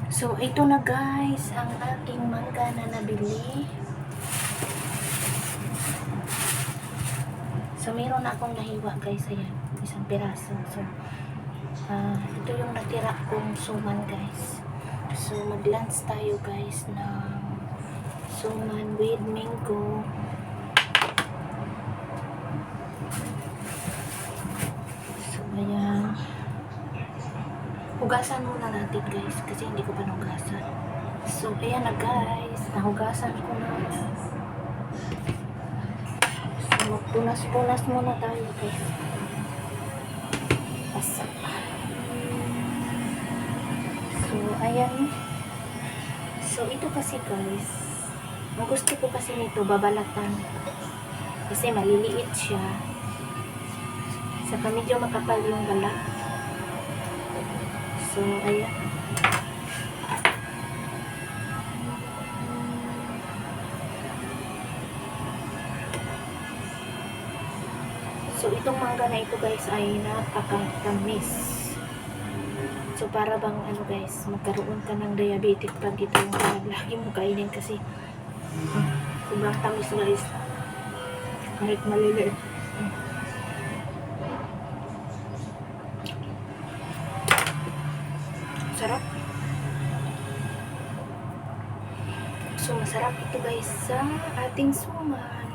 So, ito na guys, ang aking mangga na nabili. So, meron na akong nahiwa guys, ayan, isang piraso. So, ito yung natira kong suman guys. So, mag-lunch tayo guys ng suman with mango. So, ayan. Hugasan muna natin guys, kasi hindi ko pa nahugasan. So, ayan na guys, nahugasan ko na. So, magpunas-punas muna tayo guys. Asa. So, ayan. So, ito kasi guys, ang gusto ko kasi nito, babalatan. Kasi maliliit siya. Saka medyo makapal yung balat. So, ayan. So, itong mangga na ito guys ay napakatamis. So, para bang ano guys, magkaroon ka ng diabetic pag ito yung lagi mo kainin kasi sobrang tamis guys. Kahit maliliit. Sarap. So, masarap ito guys sa ating suman.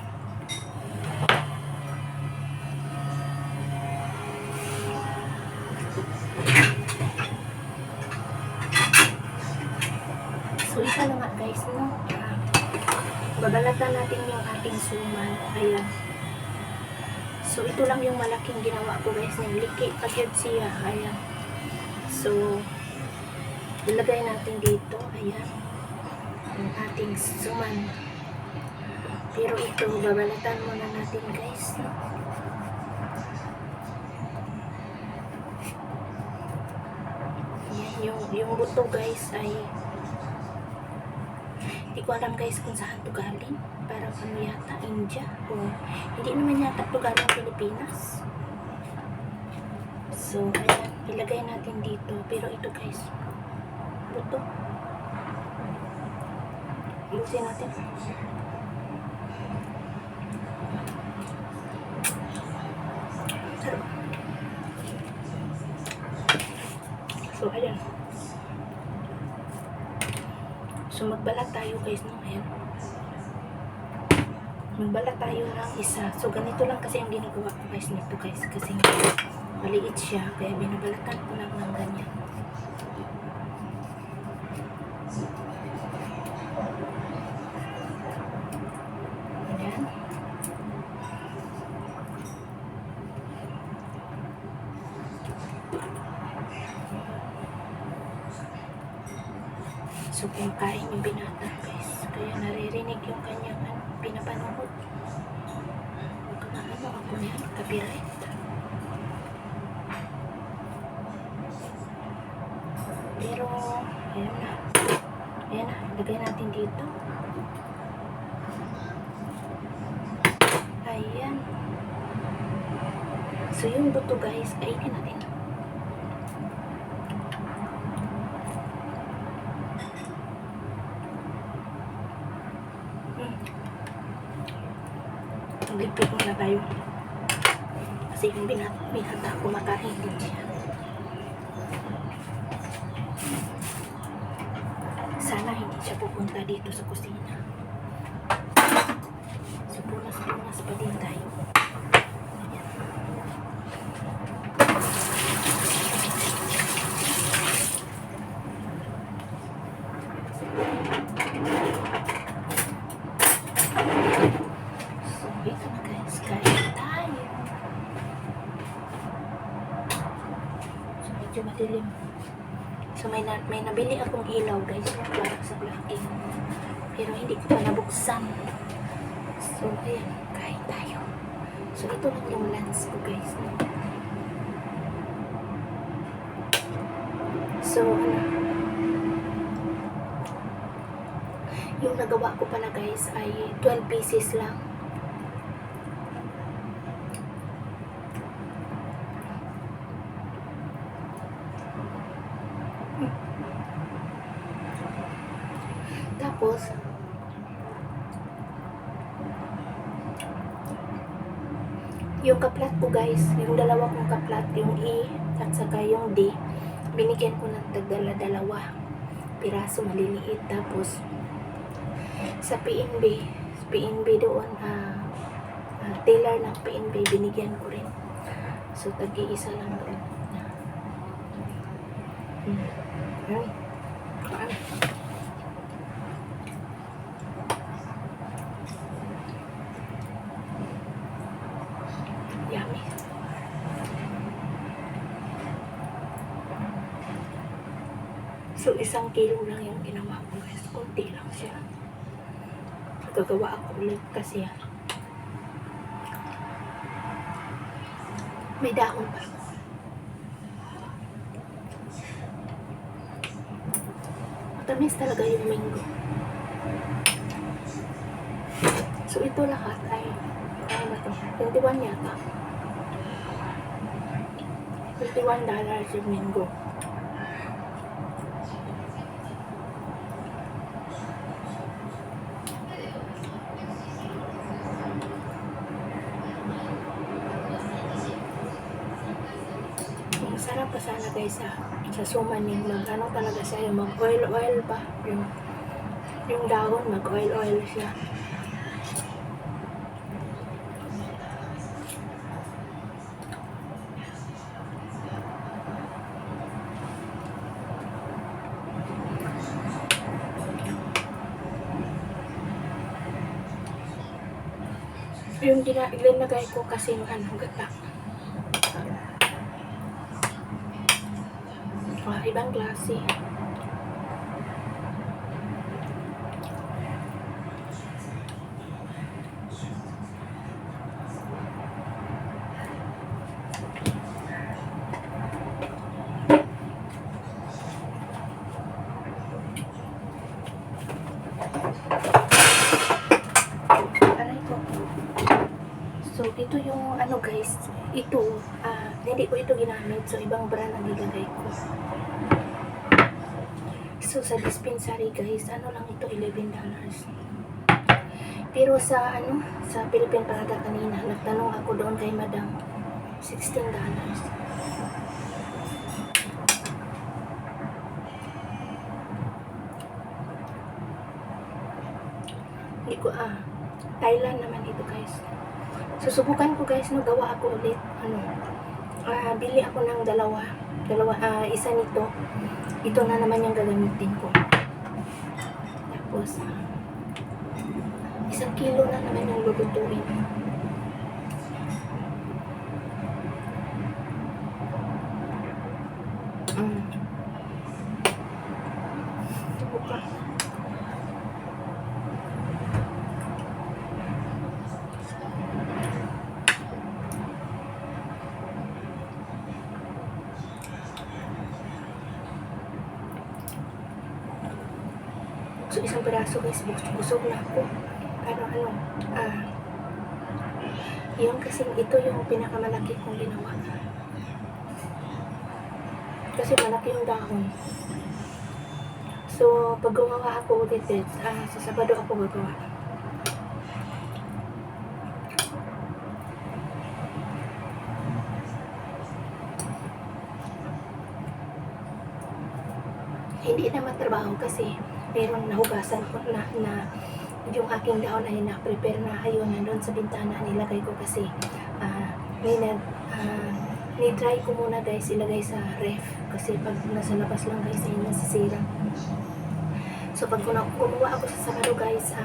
So, isa na nga guys, no? Babalatan natin yung ating suman. Ayan. So, ito lang yung malaking ginawa ko guys. Niliki agad siya. Ayan. So, ilagay natin dito. Ayan. Yung ating suman. Pero ito, babalatan muna natin guys. Ayan. Yung buto guys ay hindi ko alam guys kung saan to galing. Parang ano yata, India. O hindi naman yata to galing Pilipinas. So, ayan. Ilagay natin dito. Pero ito guys, buto. Ilusin natin. Sarap. So, ayan. So, magbalat tayo guys, no? Ayan. Magbalat tayo ng isa. So, ganito lang kasi ang ginagawa ko guys nito guys. Kasi maliit siya. Kaya binabalatan ko lang ng ganyan. Ayan. So, kumakain yung binata guys. Kaya naririnig yung kanyang pinapanood. Huwag na ano ako yan. Copyright. Pero, ayan na. Ayan na. Lagay natin dito. Ayan. So, yung buto guys, kainin natin. Ligpit muna tayo. Kasi yung binata kumakain din siya. Sana hindi siya pupunta dito sa kusina. So, punas-punas pa din tayo. Ayan. So, ito na guys. Kain tayo. So, medyo madilim. So, may nabili akong ilaw guys. Para sa vlogging. Pero hindi ko pa nabuksan. So, ayan. Kain tayo. So, ito lang yung lunch ko guys. So, yung nagawa ko pala guys ay 12 pieces lang. Tapos, yung kaplat ko guys, yung dalawa kong kaplat, yung E at saka yung D, binigyan ko ng dalawa piraso maliliit. Tapos sa PNB doon, tailor ng PNB, binigyan ko rin. So tag-iisa lang doon. Ay, kaan. Yummy. So, 1 kilo lang yung ginawa ko guys. Kunti lang siya. Gagawa ako ulit kasi may dahon pa. Matamis talaga yung mango. So, ito lahat ay ano ba ito? 21 yata. $21 yung mango. Sarap pa sana guys sa sumaning, ano talaga siya, yung mag oil pa, yung dahon mag oil siya. Yung linagay ko kasi gata. Ibang klase. Aray ko. So, ito yung ano guys, ito, hindi ko ito ginamit. So, ibang brand ang nilagay ko. So, sa dispensary guys, ano lang ito, $11. Pero sa Philippine Parada kanina, nagtanong ako doon kay Madam, $16. Hindi ko, Thailand naman ito guys. Susubukan ko guys, gawa ako ulit. Bili ako ng dalawa, isa nito. Ito na naman yung gagamitin ko. Tapos, 1 kilo na naman yung lulutuin. Subukan. So, isang piraso guys, busog na ako. Pero yung kasi ito yung pinakamalaki kong ginawa. Kasi malaki yung dahon. So, pag gumawa ako ulit, sa Sabado ako gagawa. Hindi naman trabaho kasi meron nahugasan ko na yung aking dahon ay na-prepare na, ayun, nandun sa bintana nilagay ko kasi ni-dry ko muna guys, ilagay sa ref kasi pag nasa labas lang guys ay nasisira. So pag kumuha ako sa Sabado guys,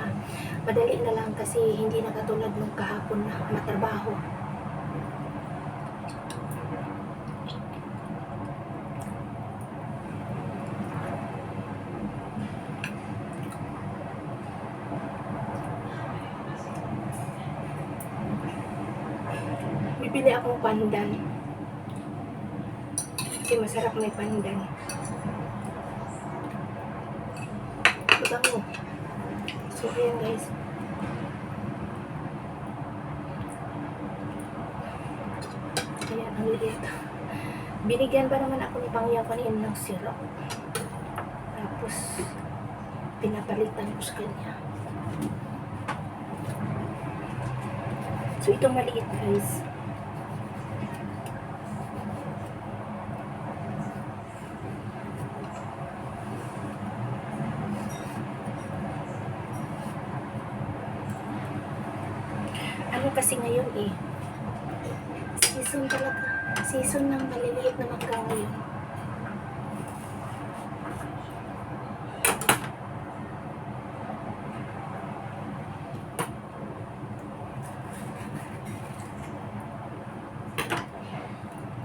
madali na lang kasi hindi na katulad nung kahapon na matrabaho. Bibili akong pandan. Kasi masarap may pandan. Mabango. So, ayan guys. Ayan, ang liit. Binigyan pa naman ako ni Pangyaw kanina ng syrup. Tapos, pinapalitan ko sa kanya. So itong maliit guys, ano kasi ngayon eh, season talaga, season ng maliliit na mangga ngayon.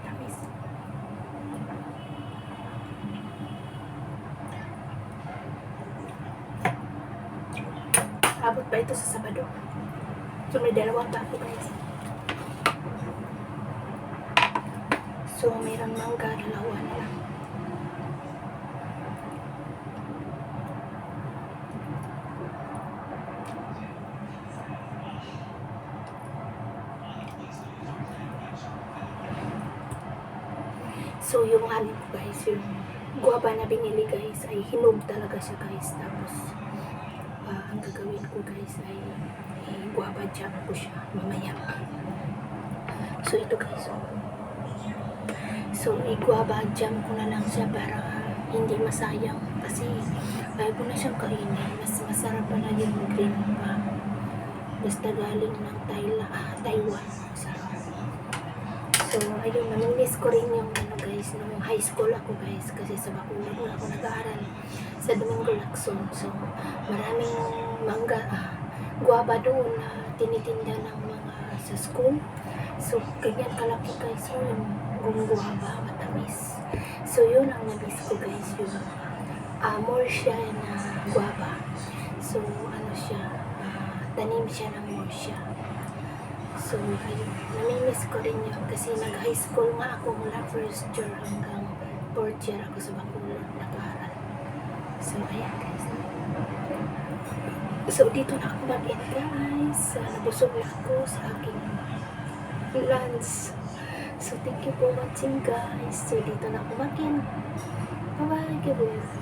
Tamis. Abot pa ito sa Sabado. So may dalawang pa ako guys. So mayroon mangga, dalawa na lang. So yung ano ko guys, yung guava na binili guys ay hinog talaga siya guys. Tapos ang gagawin ko guys ay guava jam ko siya mamaya. So ito guys, so i-guava jam ko na lang siya para hindi masayang kasi ayaw ko na siyang kainin. Mas masarap pala yung green pa, basta galing ng Taiwan. Sarap. So ayun, namimiss ko rin yung ano guys, nung high school ako guys, kasi sa Bacolod na ako nag-aaral sa Domingo Lacson. So maraming mangga, guava doon na tinitinda ng mga sa school. So ganyan kalaki guys, so yung guava, matamis. So yun ang nabis ko guys, yung morsia na guava. So ano siya, tanim siya ng morsia. So ayun, namimiss ko rin yun kasi nag-high school nga ako mula first year hanggang fourth year ako sa Bacolod nag-aaral. So ayan guys. So dito na ako mag-end guys. Nabusog na ako sa aking lunch. So thank you for watching guys. So dito na ako mag-end. Bye bye.